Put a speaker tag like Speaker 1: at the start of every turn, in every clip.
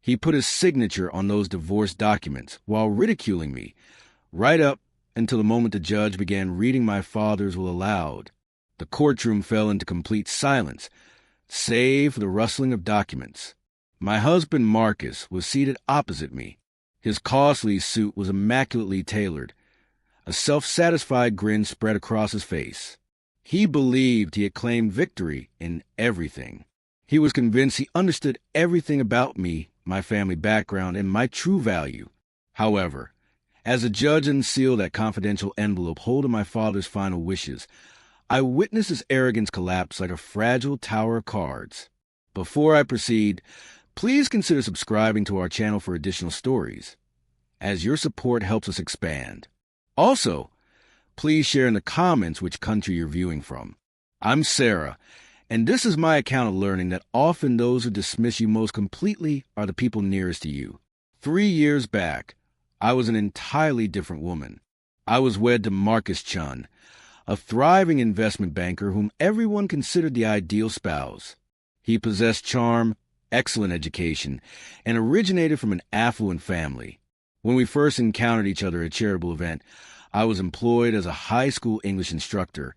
Speaker 1: He put his signature on those divorce documents while ridiculing me, right up until the moment the judge began reading my father's will aloud. The courtroom fell into complete silence, save for the rustling of documents. My husband, Marcus, was seated opposite me. His costly suit was immaculately tailored. A self-satisfied grin spread across his face. He believed he had claimed victory in everything. He was convinced he understood everything about me, my family background, and my true value. However, as the judge unsealed that confidential envelope holding my father's final wishes, I witnessed his arrogance collapse like a fragile tower of cards. Before I proceed, please consider subscribing to our channel for additional stories, as your support helps us expand. Also, please share in the comments which country you're viewing from. I'm Sarah, and this is my account of learning that often those who dismiss you most completely are the people nearest to you. 3 years back, I was an entirely different woman. I was wed to Marcus Chun, a thriving investment banker whom everyone considered the ideal spouse. He possessed charm, excellent education, and originated from an affluent family. When we first encountered each other at a charitable event, I was employed as a high school English instructor,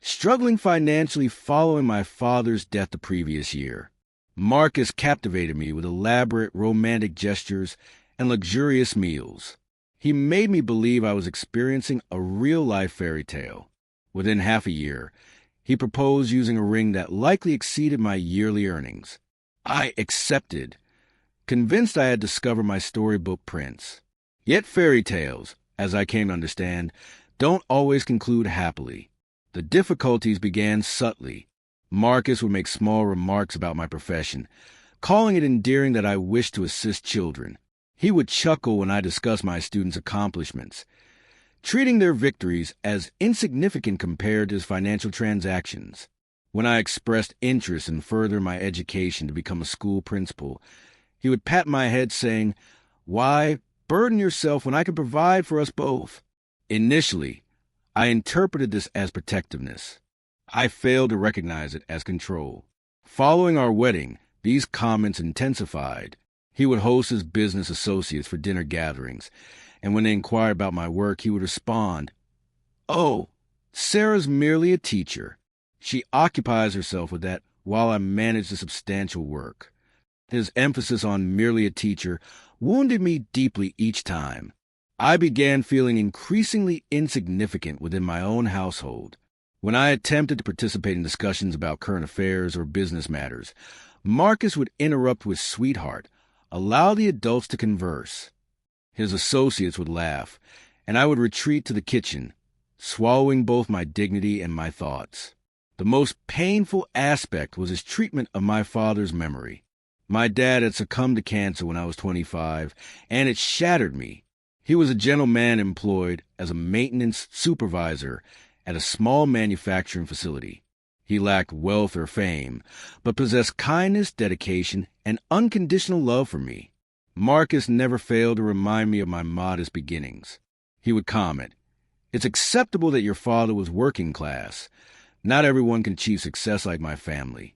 Speaker 1: struggling financially following my father's death the previous year. Marcus captivated me with elaborate romantic gestures and luxurious meals. He made me believe I was experiencing a real-life fairy tale. Within half a year, he proposed using a ring that likely exceeded my yearly earnings. I accepted, convinced I had discovered my storybook prince. Yet fairy tales, as I came to understand, don't always conclude happily. The difficulties began subtly. Marcus would make small remarks about my profession, calling it endearing that I wished to assist children. He would chuckle when I discussed my students' accomplishments, treating their victories as insignificant compared to his financial transactions. When I expressed interest in furthering my education to become a school principal, he would pat my head saying, "Why burden yourself when I can provide for us both?" Initially, I interpreted this as protectiveness. I failed to recognize it as control. Following our wedding, these comments intensified. He would host his business associates for dinner gatherings, and when they inquired about my work, he would respond, "Oh, Sarah's merely a teacher. She occupies herself with that while I manage the substantial work." His emphasis on merely a teacher wounded me deeply each time. I began feeling increasingly insignificant within my own household. When I attempted to participate in discussions about current affairs or business matters, Marcus would interrupt with "Sweetheart, allow the adults to converse." His associates would laugh, and I would retreat to the kitchen, swallowing both my dignity and my thoughts. The most painful aspect was his treatment of my father's memory. My dad had succumbed to cancer when I was 25, and it shattered me. He was a gentleman employed as a maintenance supervisor at a small manufacturing facility. He lacked wealth or fame, but possessed kindness, dedication, and unconditional love for me. Marcus never failed to remind me of my modest beginnings. He would comment, "It's acceptable that your father was working class. Not everyone can achieve success like my family."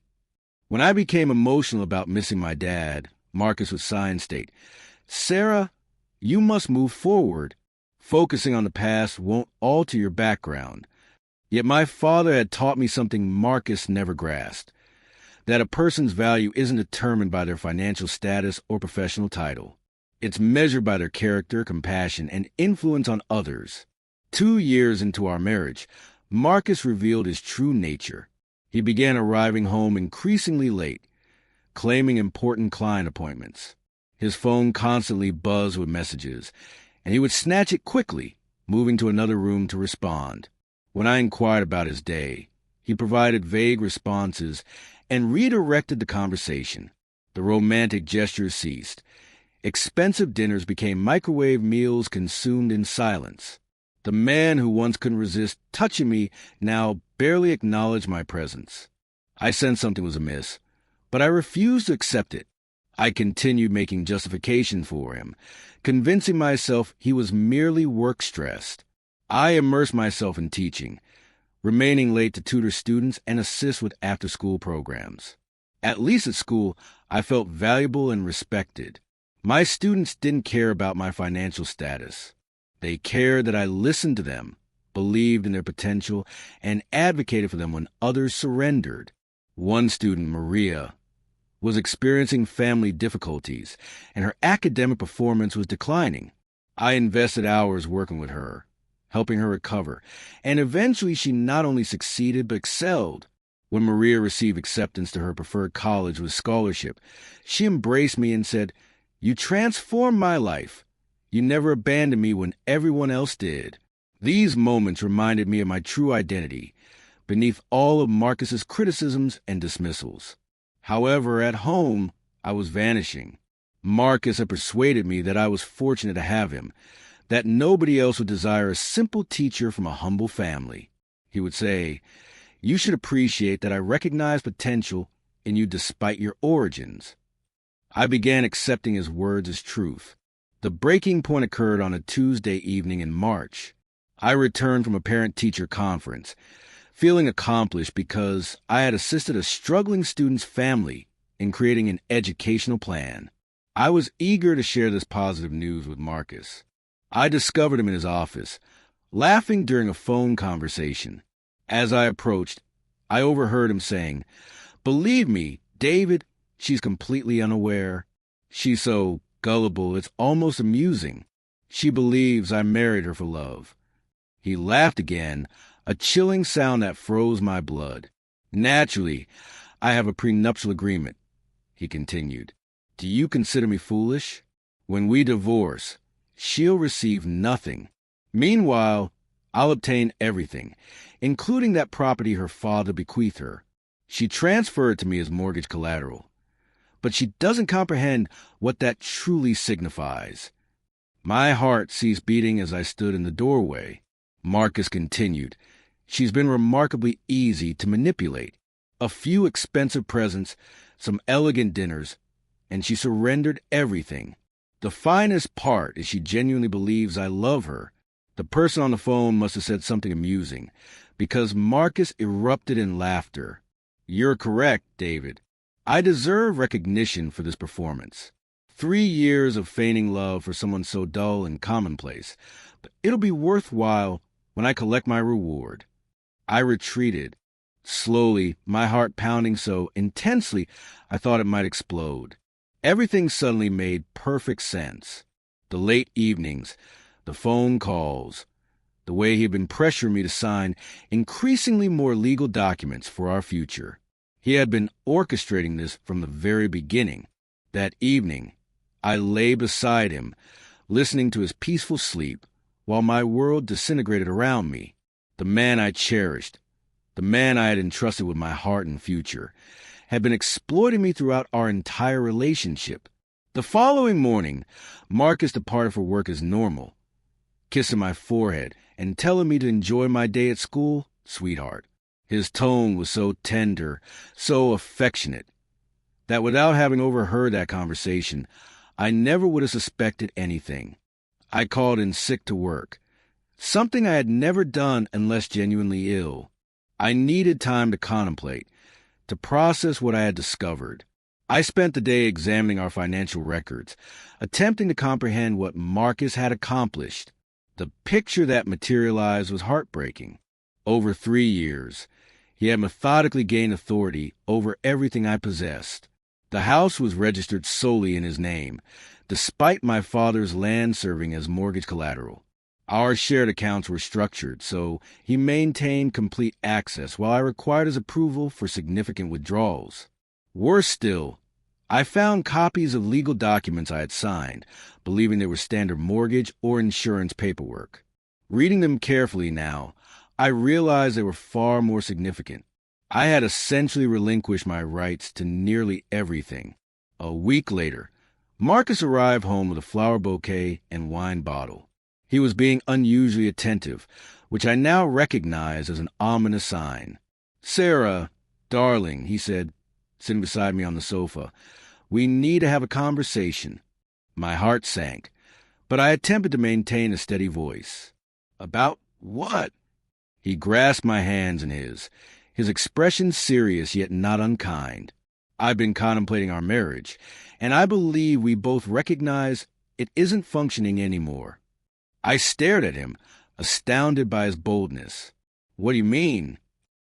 Speaker 1: When I became emotional about missing my dad, Marcus would sigh and state, "Sarah, you must move forward. Focusing on the past won't alter your background." Yet my father had taught me something Marcus never grasped, that a person's value isn't determined by their financial status or professional title. It's measured by their character, compassion, and influence on others. 2 years into our marriage, Marcus revealed his true nature. He began arriving home increasingly late, claiming important client appointments. His phone constantly buzzed with messages, and he would snatch it quickly, moving to another room to respond. When I inquired about his day, he provided vague responses and redirected the conversation. The romantic gestures ceased. Expensive dinners became microwave meals consumed in silence. The man who once couldn't resist touching me now barely acknowledged my presence. I sensed something was amiss, but I refused to accept it. I continued making justifications for him, convincing myself he was merely work-stressed. I immersed myself in teaching, remaining late to tutor students and assist with after-school programs. At least at school, I felt valuable and respected. My students didn't care about my financial status. They cared that I listened to them, believed in their potential, and advocated for them when others surrendered. One student, Maria, was experiencing family difficulties, and her academic performance was declining. I invested hours working with her, helping her recover, and eventually she not only succeeded but excelled. When Maria received acceptance to her preferred college with scholarship, she embraced me and said, "You transformed my life. You never abandoned me when everyone else did." These moments reminded me of my true identity, beneath all of Marcus's criticisms and dismissals. However, at home, I was vanishing. Marcus had persuaded me that I was fortunate to have him, that nobody else would desire a simple teacher from a humble family. He would say, "You should appreciate that I recognize potential in you despite your origins." I began accepting his words as truth. The breaking point occurred on a Tuesday evening in March. I returned from a parent-teacher conference, feeling accomplished because I had assisted a struggling student's family in creating an educational plan. I was eager to share this positive news with Marcus. I discovered him in his office, laughing during a phone conversation. As I approached, I overheard him saying, "Believe me, David, she's completely unaware. She's so gullible, it's almost amusing. She believes I married her for love." He laughed again, a chilling sound that froze my blood. "Naturally, I have a prenuptial agreement," he continued. "Do you consider me foolish? When we divorce, she'll receive nothing. Meanwhile, I'll obtain everything, including that property her father bequeathed her. She transferred it to me as mortgage collateral. But she doesn't comprehend what that truly signifies." My heart ceased beating as I stood in the doorway. Marcus continued, "She's been remarkably easy to manipulate. A few expensive presents, some elegant dinners, and she surrendered everything. The finest part is she genuinely believes I love her." The person on the phone must have said something amusing, because Marcus erupted in laughter. "You're correct, David. I deserve recognition for this performance. 3 years of feigning love for someone so dull and commonplace, but it'll be worthwhile when I collect my reward." I retreated, slowly, my heart pounding so intensely I thought it might explode. Everything suddenly made perfect sense. The late evenings, the phone calls, the way he had been pressuring me to sign increasingly more legal documents for our future. He had been orchestrating this from the very beginning. That evening, I lay beside him, listening to his peaceful sleep, while my world disintegrated around me. The man I cherished, the man I had entrusted with my heart and future, had been exploiting me throughout our entire relationship. The following morning, Marcus departed for work as normal, kissing my forehead and telling me to enjoy my day at school, sweetheart. His tone was so tender, so affectionate, that without having overheard that conversation, I never would have suspected anything. I called in sick to work, something I had never done unless genuinely ill. I needed time to contemplate, to process what I had discovered. I spent the day examining our financial records, attempting to comprehend what Marcus had accomplished. The picture that materialized was heartbreaking. Over 3 years, he had methodically gained authority over everything I possessed. The house was registered solely in his name, despite my father's land serving as mortgage collateral. Our shared accounts were structured, so he maintained complete access while I required his approval for significant withdrawals. Worse still, I found copies of legal documents I had signed, believing they were standard mortgage or insurance paperwork. Reading them carefully now, I realized they were far more significant. I had essentially relinquished my rights to nearly everything. A week later, Marcus arrived home with a flower bouquet and wine bottle. He was being unusually attentive, which I now recognized as an ominous sign. "Sarah, darling," he said, sitting beside me on the sofa, "we need to have a conversation." My heart sank, but I attempted to maintain a steady voice. "About what?" He grasped my hands in his expression serious yet not unkind. I've been contemplating our marriage, and I believe we both recognize it isn't functioning anymore. I stared at him, astounded by his boldness. What do you mean?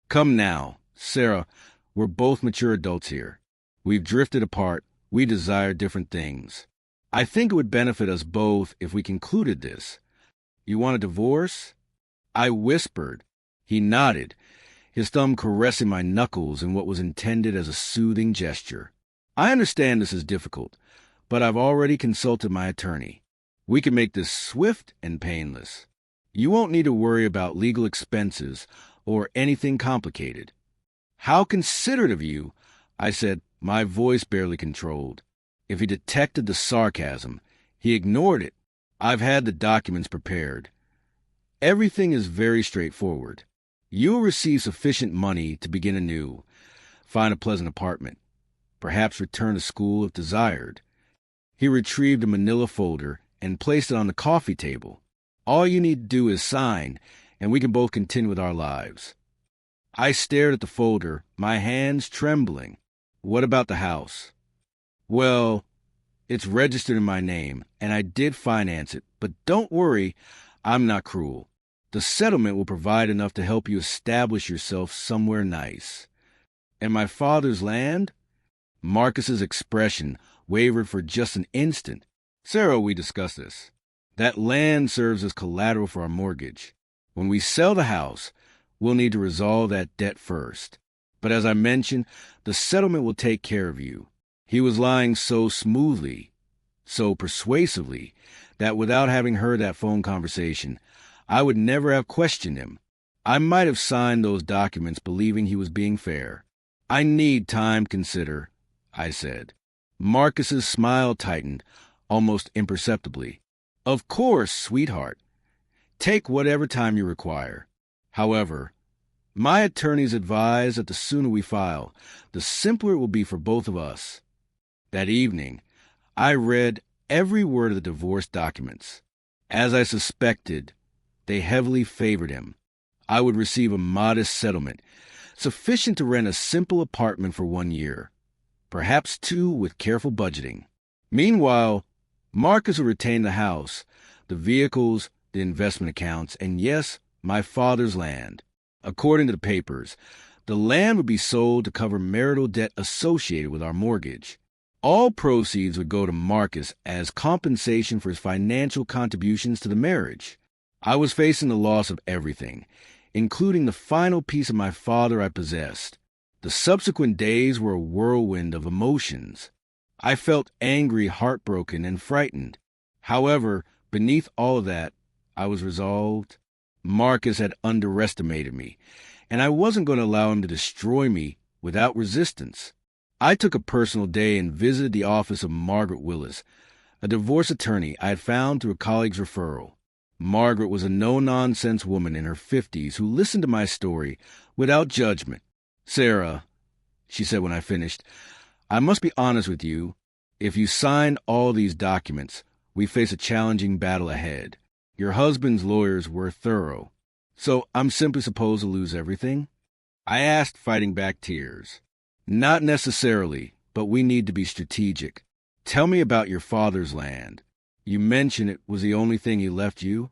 Speaker 1: Come now, Sarah, we're both mature adults here. We've drifted apart. We desire different things. I think it would benefit us both if we concluded this. You want a divorce? I whispered. He nodded, his thumb caressing my knuckles in what was intended as a soothing gesture. I understand this is difficult, but I've already consulted my attorney. We can make this swift and painless. You won't need to worry about legal expenses or anything complicated. How considerate of you, I said, my voice barely controlled. If he detected the sarcasm, he ignored it. I've had the documents prepared. Everything is very straightforward. You will receive sufficient money to begin anew, find a pleasant apartment, perhaps return to school if desired. He retrieved a manila folder and placed it on the coffee table. All you need to do is sign, and we can both continue with our lives. I stared at the folder, my hands trembling. What about the house? Well, it's registered in my name, and I did finance it, but don't worry, I'm not cruel. The settlement will provide enough to help you establish yourself somewhere nice. And my father's land? Marcus's expression wavered for just an instant. Sarah, we discussed this. That land serves as collateral for our mortgage. When we sell the house, we'll need to resolve that debt first. But as I mentioned, the settlement will take care of you. He was lying so smoothly, so persuasively, that without having heard that phone conversation, I would never have questioned him. I might have signed those documents believing he was being fair. I need time to consider, I said. Marcus's smile tightened, almost imperceptibly. Of course, sweetheart. Take whatever time you require. However, my attorneys advise that the sooner we file, the simpler it will be for both of us. That evening, I read every word of the divorce documents. As I suspected, they heavily favored him. I would receive a modest settlement, sufficient to rent a simple apartment for 1 year, perhaps 2 with careful budgeting. Meanwhile, Marcus would retain the house, the vehicles, the investment accounts, and yes, my father's land. According to the papers, the land would be sold to cover marital debt associated with our mortgage. All proceeds would go to Marcus as compensation for his financial contributions to the marriage. I was facing the loss of everything, including the final piece of my father I possessed. The subsequent days were a whirlwind of emotions. I felt angry, heartbroken, and frightened. However, beneath all of that, I was resolved. Marcus had underestimated me, and I wasn't going to allow him to destroy me without resistance. I took a personal day and visited the office of Margaret Willis, a divorce attorney I had found through a colleague's referral. Margaret was a no-nonsense woman in her 50s who listened to my story without judgment. Sarah, she said when I finished, I must be honest with you. If you sign all these documents, we face a challenging battle ahead. Your husband's lawyers were thorough. So I'm simply supposed to lose everything? I asked, fighting back tears. Not necessarily, but we need to be strategic. Tell me about your father's land. You mentioned it was the only thing he left you?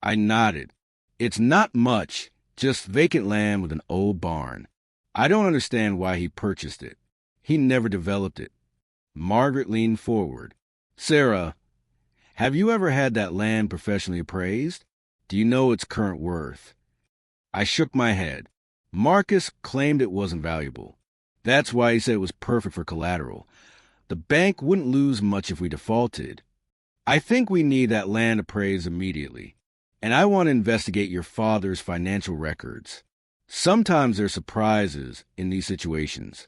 Speaker 1: I nodded. It's not much, just vacant land with an old barn. I don't understand why he purchased it. He never developed it. Margaret leaned forward. Sarah, have you ever had that land professionally appraised? Do you know its current worth? I shook my head. Marcus claimed it wasn't valuable. That's why he said it was perfect for collateral. The bank wouldn't lose much if we defaulted. I think we need that land appraised immediately, and I want to investigate your father's financial records. Sometimes there's surprises in these situations.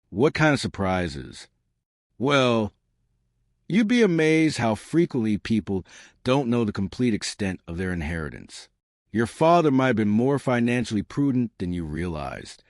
Speaker 1: What kind of surprises? Well, you'd be amazed how frequently people don't know the complete extent of their inheritance. Your father might have been more financially prudent than you realized.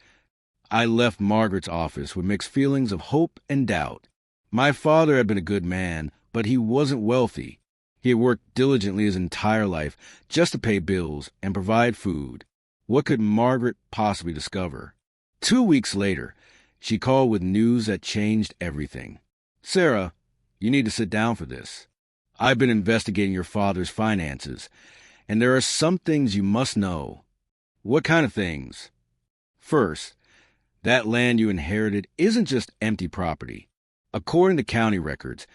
Speaker 1: I left Margaret's office with mixed feelings of hope and doubt. My father had been a good man, but he wasn't wealthy. He had worked diligently his entire life just to pay bills and provide food. What could Margaret possibly discover? 2 weeks later, She called with news that changed everything. "Sarah, you need to sit down for this. I've been investigating your father's finances, and there are some things you must know." "What kind of things?" "First, that land you inherited isn't just empty property. According to county records,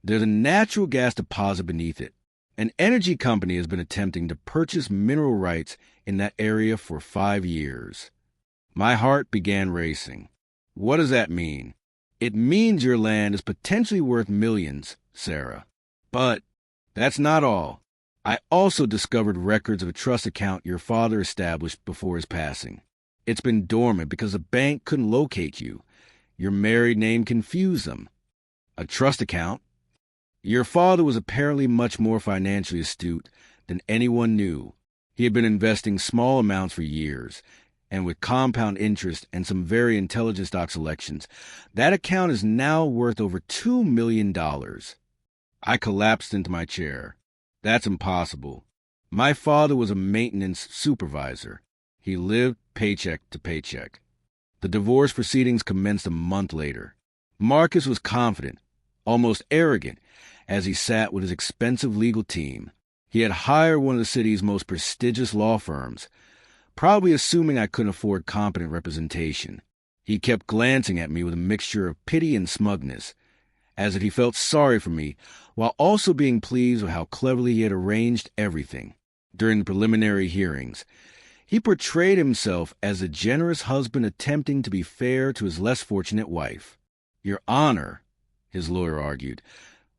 Speaker 1: there's a natural gas deposit beneath it. An energy company has been attempting to purchase mineral rights in that area for 5 years." My heart began racing. "What does that mean?" "It means your land is potentially worth millions, Sarah. But that's not all. I also discovered records of a trust account your father established before his passing. It's been dormant because the bank couldn't locate you. Your married name confused them." "A trust account?" "Your father was apparently much more financially astute than anyone knew. He had been investing small amounts for years, and with compound interest and some very intelligent stock selections, that account is now worth over $2 million. I collapsed into my chair. "That's impossible. My father was a maintenance supervisor. He lived paycheck to paycheck." The divorce proceedings commenced a month later. Marcus was confident, almost arrogant, as he sat with his expensive legal team. He had hired one of the city's most prestigious law firms, probably assuming I couldn't afford competent representation. He kept glancing at me with a mixture of pity and smugness, as if he felt sorry for me, while also being pleased with how cleverly he had arranged everything. During the preliminary hearings, he portrayed himself as a generous husband attempting to be fair to his less fortunate wife. "Your Honor," his lawyer argued,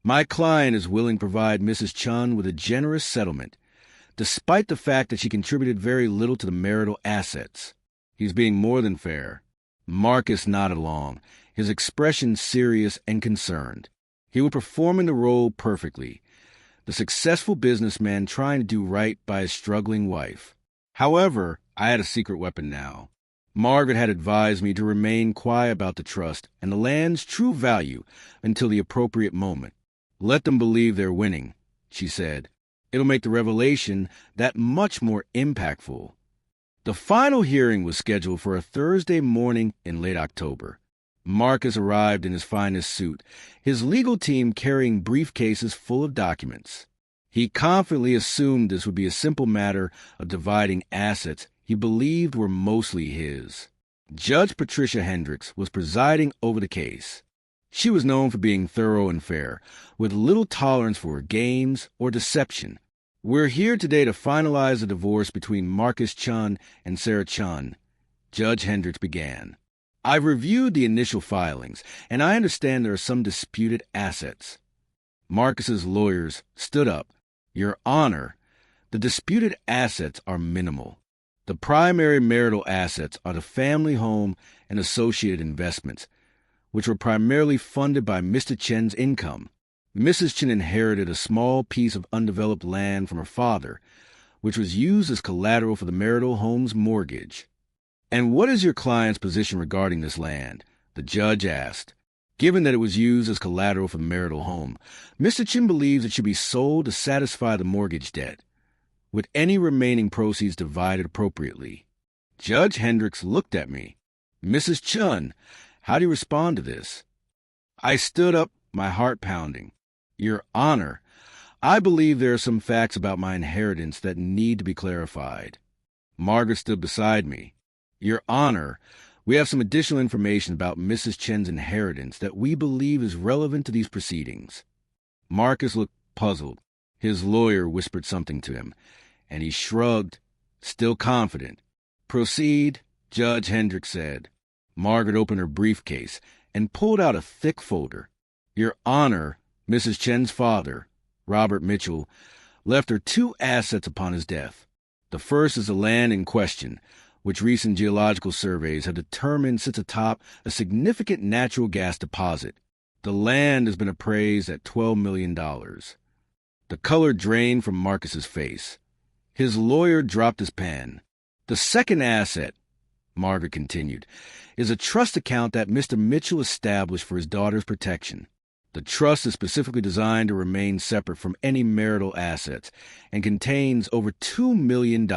Speaker 1: "my client is willing to provide Mrs. Chun with a generous settlement, despite the fact that she contributed very little to the marital assets." He's being more than fair. Marcus nodded along, his expression serious and concerned. He was performing the role perfectly, the successful businessman trying to do right by his struggling wife. However, I had a secret weapon now. Margaret had advised me to remain quiet about the trust and the land's true value until the appropriate moment. "Let them believe they're winning," she said. "It'll make the revelation that much more impactful." The final hearing was scheduled for a Thursday morning in late October. Marcus arrived in his finest suit, his legal team carrying briefcases full of documents. He confidently assumed this would be a simple matter of dividing assets he believed were mostly his. Judge Patricia Hendricks was presiding over the case. She was known for being thorough and fair, with little tolerance for games or deception. "We're here today to finalize the divorce between Marcus Chun and Sarah Chun," Judge Hendricks began. "I've reviewed the initial filings, and I understand there are some disputed assets." Marcus's lawyers stood up. "Your Honor, the disputed assets are minimal. The primary marital assets are the family home and associated investments, which were primarily funded by Mr. Chen's income. Mrs. Chen inherited a small piece of undeveloped land from her father, which was used as collateral for the marital home's mortgage." "And what is your client's position regarding this land?" the judge asked. "Given that it was used as collateral for the marital home, Mr. Chen believes it should be sold to satisfy the mortgage debt, with any remaining proceeds divided appropriately." Judge Hendricks looked at me. "Mrs. Chun, how do you respond to this?" I stood up, my heart pounding. "Your Honor, I believe there are some facts about my inheritance that need to be clarified." Margaret stood beside me. "Your Honor, we have some additional information about Mrs. Chen's inheritance that we believe is relevant to these proceedings." Marcus looked puzzled. His lawyer whispered something to him, and he shrugged, still confident. "Proceed," Judge Hendricks said. Margaret opened her briefcase and pulled out a thick folder. "Your Honor, Mrs. Chen's father, Robert Mitchell, left her 2 assets upon his death. The first is the land in question, which recent geological surveys have determined sits atop a significant natural gas deposit. The land has been appraised at $12 million. The color drained from Marcus's face. His lawyer dropped his pen. "The second asset," Margaret continued, "is a trust account that Mr. Mitchell established for his daughter's protection. The trust is specifically designed to remain separate from any marital assets and contains over $2 million.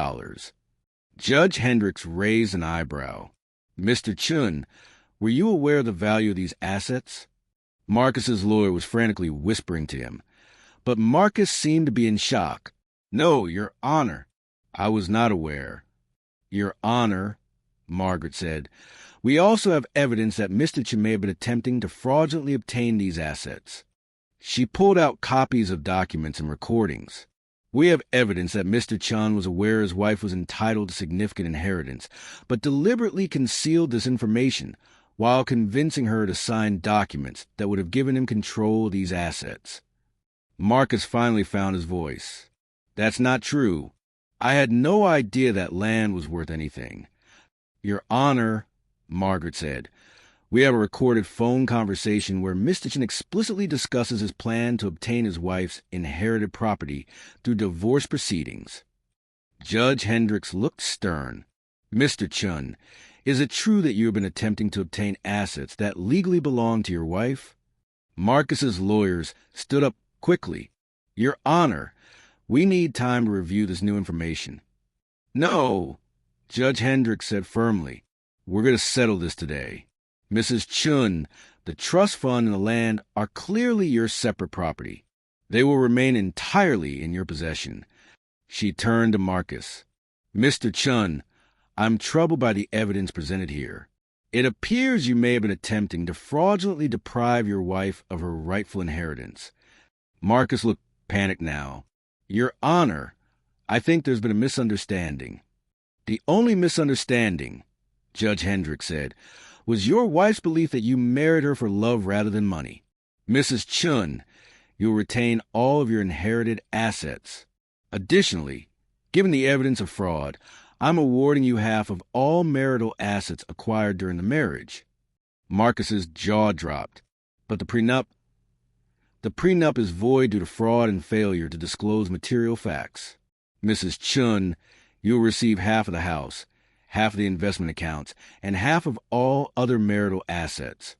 Speaker 1: Judge Hendricks raised an eyebrow. "Mr. Chun, Were you aware of the value of these assets? Marcus's lawyer was frantically whispering to him, but Marcus seemed to be in shock. No, Your Honor. I was not aware. Your Honor, Margaret said, we also have evidence that Mr. Chen may have been attempting to fraudulently obtain these assets. She pulled out copies of documents and recordings. We have evidence that Mr. Chen was aware his wife was entitled to significant inheritance, but deliberately concealed this information while convincing her to sign documents that would have given him control of these assets. Marcus finally found his voice. That's not true. I had no idea that land was worth anything. Your Honor, Margaret said, we have a recorded phone conversation where Mr. Chen explicitly discusses his plan to obtain his wife's inherited property through divorce proceedings. Judge Hendricks looked stern. Mr. Chen, is it true that you have been attempting to obtain assets that legally belong to your wife? Marcus's lawyers stood up quickly. Your Honor, we need time to review this new information. No, Judge Hendricks said firmly. We're going to settle this today. Mrs. Chun, the trust fund and the land are clearly your separate property. They will remain entirely in your possession. She turned to Marcus. Mr. Chun, I'm troubled by the evidence presented here. It appears you may have been attempting to fraudulently deprive your wife of her rightful inheritance. Marcus looked panicked now. Your Honor, I think there's been a misunderstanding. The only misunderstanding, Judge Hendricks said, was your wife's belief that you married her for love rather than money. Mrs. Chun, you'll retain all of your inherited assets. Additionally, given the evidence of fraud, I'm awarding you half of all marital assets acquired during the marriage. Marcus's jaw dropped. But the prenup is void due to fraud and failure to disclose material facts. Mrs. Chun, you'll receive half of the house, half of the investment accounts, and half of all other marital assets.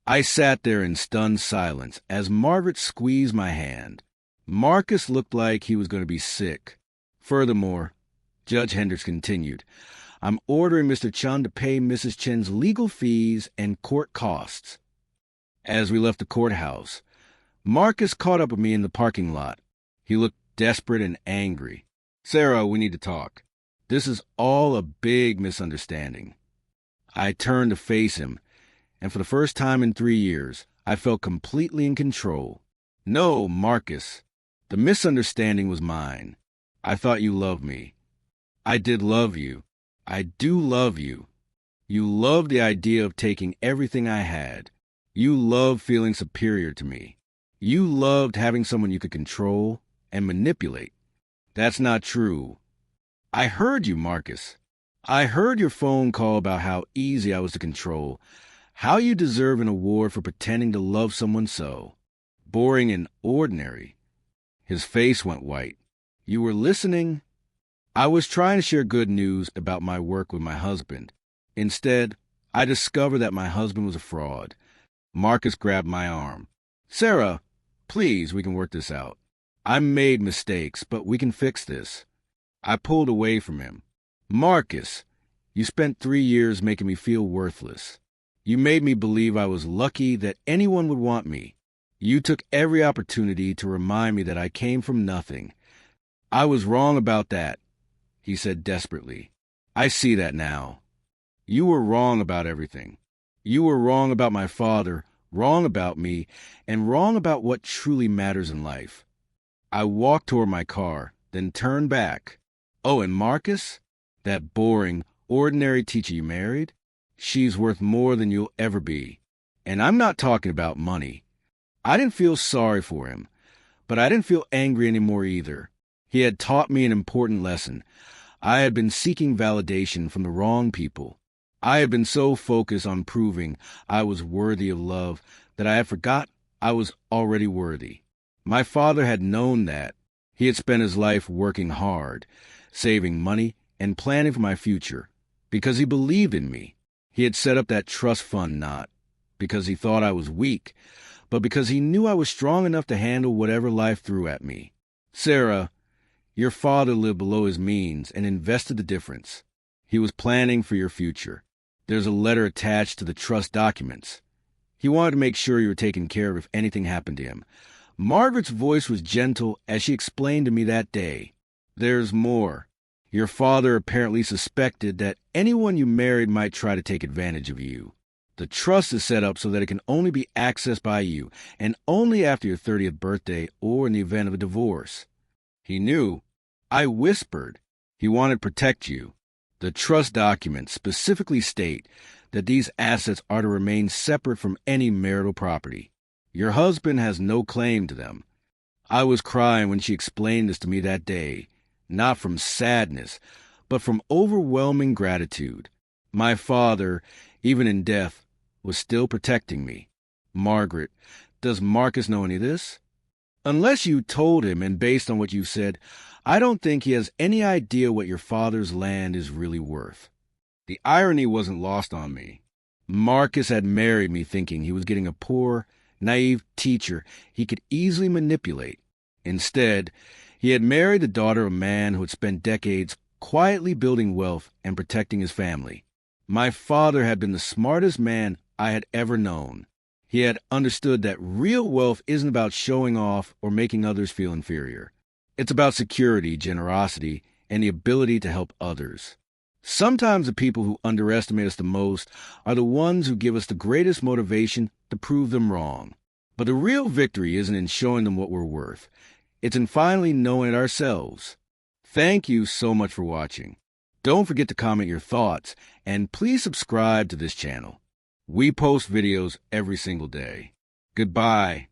Speaker 1: I sat there in stunned silence as Margaret squeezed my hand. Marcus looked like he was going to be sick. Furthermore, Judge Hendricks continued, I'm ordering Mr. Chun to pay Mrs. Chen's legal fees and court costs. As we left the courthouse, Marcus caught up with me in the parking lot. He looked desperate and angry. Sarah, we need to talk. This is all a big misunderstanding. I turned to face him, and for the first time in 3 years, I felt completely in control. No, Marcus, the misunderstanding was mine. I thought you loved me. I did love you. I do love you. You loved the idea of taking everything I had. You loved feeling superior to me. You loved having someone you could control and manipulate. That's not true. I heard you, Marcus. I heard your phone call about how easy I was to control, how you deserve an award for pretending to love someone so boring and ordinary. His face went white. You were listening? I was trying to share good news about my work with my husband. Instead, I discovered that my husband was a fraud. Marcus grabbed my arm. Sarah, please, we can work this out. I made mistakes, but we can fix this. I pulled away from him. Marcus, you spent 3 years making me feel worthless. You made me believe I was lucky that anyone would want me. You took every opportunity to remind me that I came from nothing. I was wrong about that, he said desperately. I see that now. You were wrong about everything. You were wrong about my father, wrong about me, and wrong about what truly matters in life. I walked toward my car, then turned back. Oh, and Marcus? That boring, ordinary teacher you married? She's worth more than you'll ever be. And I'm not talking about money. I didn't feel sorry for him, but I didn't feel angry anymore either. He had taught me an important lesson. I had been seeking validation from the wrong people. I had been so focused on proving I was worthy of love that I had forgot I was already worthy. My father had known that. He had spent his life working hard, saving money, and planning for my future. Because he believed in me. He had set up that trust fund not because he thought I was weak, but because he knew I was strong enough to handle whatever life threw at me. Sarah, your father lived below his means and invested the difference. He was planning for your future. There's a letter attached to the trust documents. He wanted to make sure you were taken care of if anything happened to him. Margaret's voice was gentle as she explained to me that day. There's more. Your father apparently suspected that anyone you married might try to take advantage of you. The trust is set up so that it can only be accessed by you, and only after your 30th birthday or in the event of a divorce. He knew. I whispered. He wanted to protect you. The trust documents specifically state that these assets are to remain separate from any marital property. Your husband has no claim to them. I was crying when she explained this to me that day, not from sadness, but from overwhelming gratitude. My father, even in death, was still protecting me. Margaret, does Marcus know any of this? Unless you told him, and based on what you said, I don't think he has any idea what your father's land is really worth. The irony wasn't lost on me. Marcus had married me thinking he was getting a poor, naive teacher he could easily manipulate. Instead, he had married the daughter of a man who had spent decades quietly building wealth and protecting his family. My father had been the smartest man I had ever known. He had understood that real wealth isn't about showing off or making others feel inferior. It's about security, generosity, and the ability to help others. Sometimes the people who underestimate us the most are the ones who give us the greatest motivation to prove them wrong. But the real victory isn't in showing them what we're worth. It's in finally knowing it ourselves. Thank you so much for watching. Don't forget to comment your thoughts, and please subscribe to this channel. We post videos every single day. Goodbye.